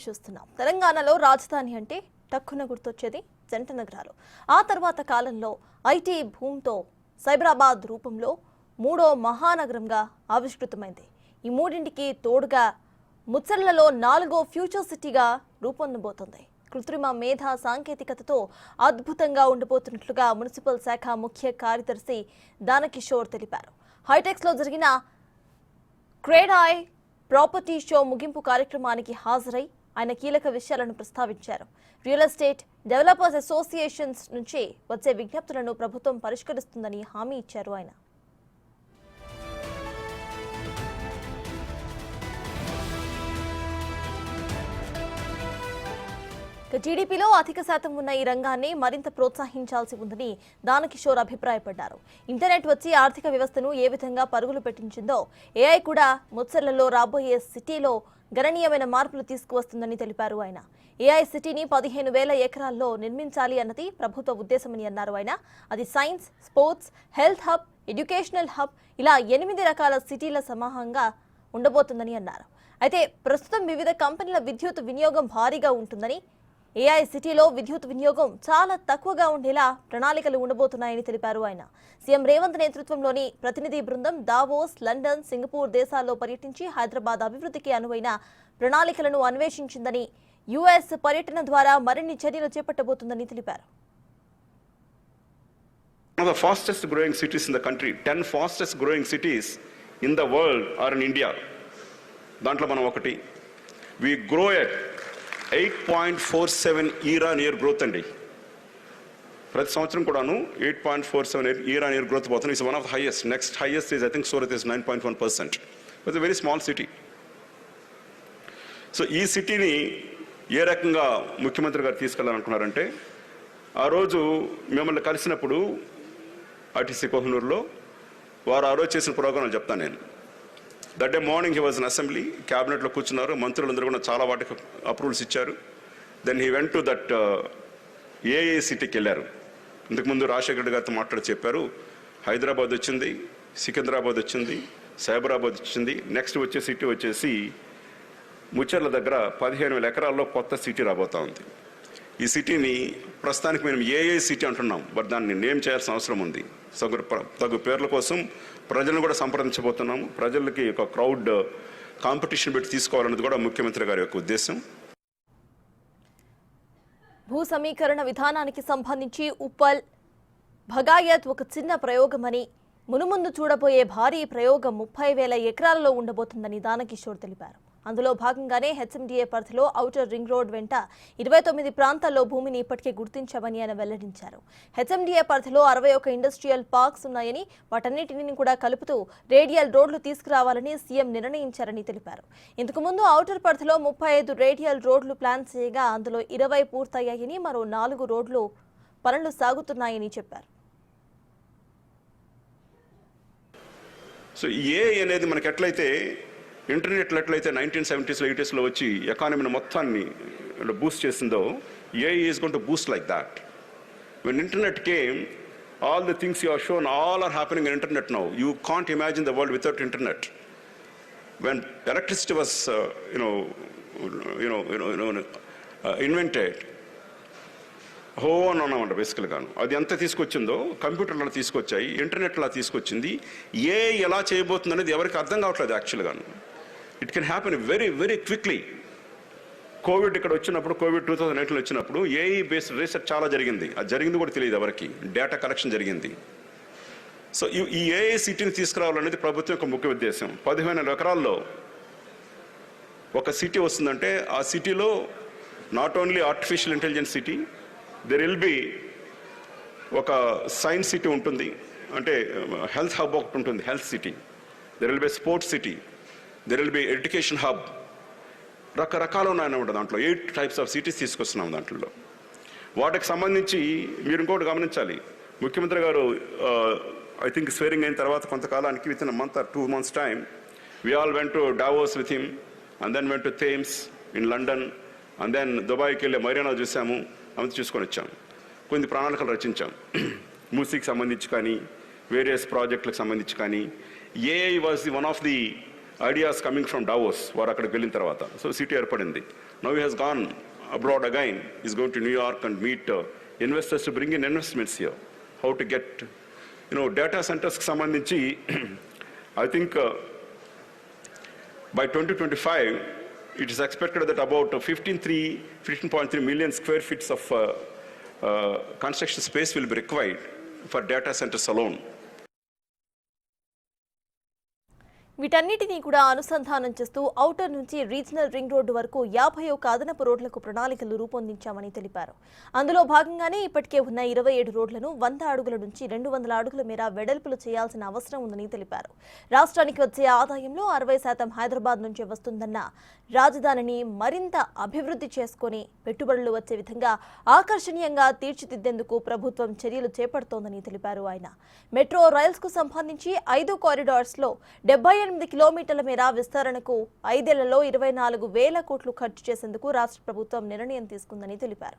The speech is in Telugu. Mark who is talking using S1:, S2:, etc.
S1: చూస్తున్నాం. తెలంగాణలో రాజధాని అంటే టక్కున గుర్తొచ్చేది జంట నగరాలు. ఆ తర్వాత కాలంలో ఐటీ భూమితో సైబరాబాద్ రూపంలో మూడో మహానగరంగా ఆవిష్కృతమైంది. ఈ మూడింటికి తోడుగా ముచ్చర్లలో నాలుగో ఫ్యూచర్ సిటీగా రూపొందబోతోంది. కృత్రిమ మేధా సాంకేతికతతో అద్భుతంగా ఉండబోతున్నట్లుగా మున్సిపల్ శాఖ ముఖ్య కార్యదర్శి దానకిషోర్ తెలిపారు. హైటెక్స్లో జరిగిన క్రేడాయ్ ప్రాపర్టీ షో ముగింపు కార్యక్రమానికి హాజరై ఆయన కీలక విషయాలను ప్రస్తావించారు. రియల్ ఎస్టేట్ డెవలపర్స్ అసోసియేషన్స్ నుంచి వచ్చే విజ్ఞప్తులను ప్రభుత్వం పరిష్కరిస్తుందని హామీ ఇచ్చారు ఆయన. టీడీపీలో అధిక శాతం ఉన్న ఈ రంగాన్ని మరింత ప్రోత్సహించాల్సి ఉందని దానకిషోర్ అభిప్రాయపడ్డారు. ఇంటర్నెట్ వచ్చి ఆర్థిక వ్యవస్థను ఏ విధంగా పరుగులు పెట్టించిందో ఏఐ కూడా ముచ్చర్లలో రాబోయే సిటీలో గణనీయమైన మార్పులు తీసుకువస్తుందని తెలిపారు ఆయన. ఏఐ సిటీని 15,000 ఎకరాల్లో నిర్మించాలి అన్నది ప్రభుత్వ ఉద్దేశమని అన్నారు ఆయన. అది science, sports, health hub, educational hub ఇలా 8 రకాల సిటీల సమాహంగా ఉండబోతుందని అన్నారు. అయితే ప్రస్తుతం వివిధ కంపెనీల విద్యుత్ వినియోగం భారీగా ఉంటుందని, ఏఐ సిటీలో విద్యుత్ వినియోగం చాలా తక్కువగా ఉండేలా ప్రణాళికలు ఉండబోతున్నాయని తెలిపారు ఆయన. సీఎం రేవంత్ నేతృత్వంలోని ప్రతినిధి బృందం దావోస్, లండన్, సింగపూర్ దేశాల్లో పర్యటించి హైదరాబాద్ అభివృద్ధికి అనువైన ప్రణాళికలను అన్వేషించిందని, యుఎస్ పర్యటన ద్వారా మరిన్ని చర్యలు చేపట్టబోతుందని తెలిపారు.
S2: One of the fastest growing cities in the country, 10 fastest growing cities in the world are in India. దాంట్లో మనం ఒకటి. We grow at 8.47 year-on-year growth అండి. ప్రతి సంవత్సరం కూడాను 8.47 year-on-year growth పోతుంది. It's one of the highest. Next highest is I think Surat is 9.1%. It's a very small city. So ఈ సిటీని ఏ రకంగా ముఖ్యమంత్రి గారు తీసుకెళ్లాలనుకున్నారంటే, ఆ రోజు మిమ్మల్ని కలిసినప్పుడు ఆర్టీసీ కోహినూరులో వారు ఆ రోజు చేసిన ప్రోగ్రాంలు చెప్తాను నేను. That day morning he was in assembly, క్యాబినెట్లో కూర్చున్నారు, మంత్రులందరూ కూడా చాలా వాటికి అప్రూవల్స్ ఇచ్చారు. Then he went to that AI సిటీకి వెళ్ళారు. ఇంతకుముందు రాజశేఖర రెడ్డి గారితో మాట్లాడి చెప్పారు, హైదరాబాద్ వచ్చింది, సికింద్రాబాద్ వచ్చింది, సైబరాబాద్ వచ్చింది, నెక్స్ట్ వచ్చే సిటీ వచ్చేసి ముచ్చర్ల దగ్గర 15,000 ఎకరాల్లో కొత్త సిటీ రాబోతా ఉంది. ఈ సిటీని ప్రస్తుతానికి మేము ఏఐ సిటీ అంటున్నాం, బట్ దాన్ని నేమ్ చేయాల్సిన అవసరం ఉంది. తగు పేర్ల కోసం ప్రజలను కూడా సంప్రదించబోతున్నాము. ప్రజలకి ఒక క్రౌడ్ కాంపిటీషన్ పెట్టి తీసుకోవాలన్నది కూడా ముఖ్యమంత్రి గారి యొక్క ఉద్దేశం.
S1: భూ సమీకరణ విధానానికి సంబంధించి ఉప్పల్, భగాయత్ ఒక చిన్న ప్రయోగమని, మునుముందు చూడబోయే భారీ ప్రయోగం 30,000 ఎకరాలలో ఉండబోతుందని దానకిషోర్ తెలిపారు. అందులో భాగంగానే హెచ్ఎండిఏ పరిధిలో ఔటర్ రింగ్ రోడ్ వెంట 29 ప్రాంతాల్లో భూమిని ఇప్పటికే గుర్తించామని ఆయన వెల్లడించారు. హెచ్ఎండిఏ పరిధిలో 61 ఇండస్ట్రియల్ పార్క్స్ ఉన్నాయని, వాటన్నిటిని కూడా కలుపుతూ రేడియల్ రోడ్లు తీసుకురావాలని సీఎం నిర్ణయించారని తెలిపారు. ఇంతకుముందు ఔటర్ పరిధిలో 35 రేడియల్ రోడ్లు ప్లాన్ చేయగా అందులో 20 పూర్తయ్యాయని, మరో 4 రోడ్లు పనులు సాగుతున్నాయని చెప్పారు.
S2: సో ఏ అనేది మనకి ఎట్లయితే ఇంటర్నెట్లో ఎట్లయితే 1970s, 80sలో వచ్చి ఎకానమీని మొత్తాన్ని బూస్ట్ చేసిందో, AI is going to boost like that. When internet came, all the things you are shown, all are happening in internet now. You can't imagine the world without internet. When electricity was invented, అని అన్నమాట బేసికల్గాను. అది ఎంత తీసుకొచ్చిందో కంప్యూటర్లో తీసుకొచ్చాయి, ఇంటర్నెట్లో తీసుకొచ్చింది. ఏఐ ఎలా చేయబోతుంది అనేది ఎవరికి అర్థం కావట్లేదు యాక్చువల్గాను. It can happen very very quickly. Covid ఇక్కడ వచ్చినప్పుడు, కోవిడ్ 2019 వచ్చినప్పుడు ఏఐ బేస్డ్ రీసెర్చ్ చాలా జరిగింది. అది జరిగింది కూడా తెలియదు ఎవరికి. డేటా కలెక్షన్ జరిగింది. సో ఈ ఏఐ సిటీని తీసుకురావాలనేది ప్రభుత్వం యొక్క ముఖ్య ఉద్దేశం. 15,000 ఎకరాల్లో ఒక సిటీ వస్తుందంటే, ఆ సిటీలో not only artificial intelligence city, there will be ఒక సైన్స్ సిటీ ఉంటుంది, అంటే హెల్త్ హబ్ ఒకటి ఉంటుంది, health city. There will be sports city, there will be education hub. రకరకాలు ఉన్నాయన్నమాట. దాంట్లో 8 types ఆఫ్ సిటీస్ తీసుకొస్తున్నాం. దాంట్లో వాటికి సంబంధించి మీరు ఇంకోటి గమనించాలి. ముఖ్యమంత్రి గారు ఐ థింక్ స్వేరింగ్ అయిన తర్వాత కొంతకాలానికి, with in a month or 2 months time, we all went to Davos with him, and then went to Thames in London, and then దుబాయ్కి వెళ్ళి మైరానా చూసాము, అంతా చూసుకొని వచ్చాం. కొన్ని ప్రణాళికలు రచించాం. మూసీకి సంబంధించి కానీ, వేరియస్ ప్రాజెక్టులకు సంబంధించి కానీ. AI was one of the ideas coming from Davos, వారు అక్కడికి వెళ్ళిన తర్వాత. సో సిటీ ఏర్పడింది. Now he has gone abroad again, is going to New York and meet investors to bring in investments here. How to get data సెంటర్స్కి సంబంధించి I think by 2025, it is expected that about 15.3 million square feet of construction space will be required for data centers alone.
S1: వీటన్నిటినీ కూడా అనుసంధానం చేస్తూ ఔటర్ నుంచి రీజనల్ రింగ్ రోడ్డు వరకు 51 అదనపు రోడ్లకు ప్రణాళికలు రూపొందించామని తెలిపారు. అందులో భాగంగానే ఇప్పటికే ఉన్న 27 రోడ్లను 100 అడుగుల నుంచి 200 అడుగుల మేర వెడల్పులు చేయాల్సిన అవసరం ఉందని తెలిపారు. రాష్ట్రానికి వచ్చే ఆదాయంలో 60% హైదరాబాద్ నుంచే వస్తుందన్న రాజధానిని మరింత అభివృద్ధి చేసుకుని పెట్టుబడులు వచ్చే విధంగా ఆకర్షణీయంగా తీర్చిదిద్దేందుకు ప్రభుత్వం చర్యలు చేపడుతోందని తెలిపారు. ఆయన మెట్రో రైల్స్ కు సంబంధించి 5 కారిడార్స్ లో 78 కిలోమీటర్ల మేర విస్తరణకు 5 ఏళ్లలో 24,000 కోట్లు ఖర్చు చేసేందుకు రాష్ట్ర ప్రభుత్వం నిర్ణయం తీసుకుందని తెలిపారు.